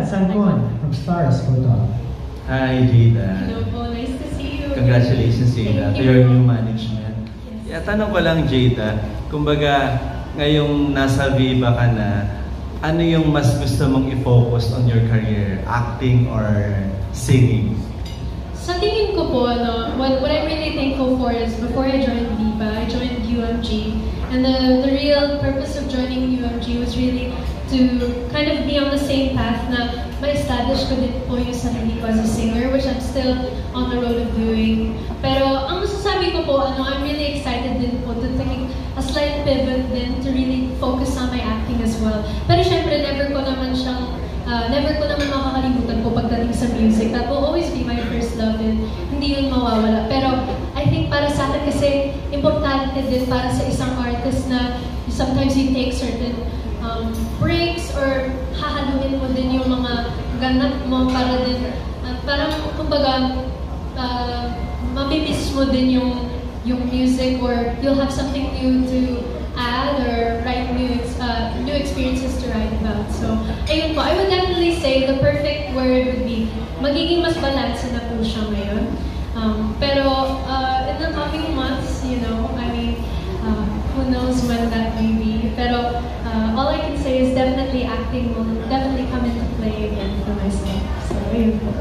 Jada Sancon from Stars Photo. Hi, Jada. Hello po, nice to see you. Congratulations, Jada, to your new management. Yes. Tanong ko lang, Jada, kumbaga, ngayong nasa Viva ka na, ano yung mas gusto mong i-focus on your career? Acting or singing? Sa tingin ko po, what I'm really thankful for is before I joined Viva, I joined UMG. And the real purpose of joining UMG was really to kind of be on the same path na ma-establish ko din po yung sarili ko as a singer, which I'm still on the road of doing. Pero ang masasabi ko po, I'm really excited din po to take a slight pivot din to really focus on my acting as well. Pero syempre, never ko naman makakalimutan po pagdating sa music. That will always be my first love and hindi yun mawawala. Pero I think para sa akin kasi importante din para sa isang artist na sometimes you take certain breaks or hahaluin mo din yung mga ganap mo para din parang kumbaga mamimiss mo din yung music or you'll have something new to add or write new experiences to write about. So, ayun po, I would definitely say the perfect word would be magiging mas balance na po siya ngayon. Pero in the coming months, who knows when that may be. Pero all I can say is definitely acting will definitely come into play again for myself. So, ayun po.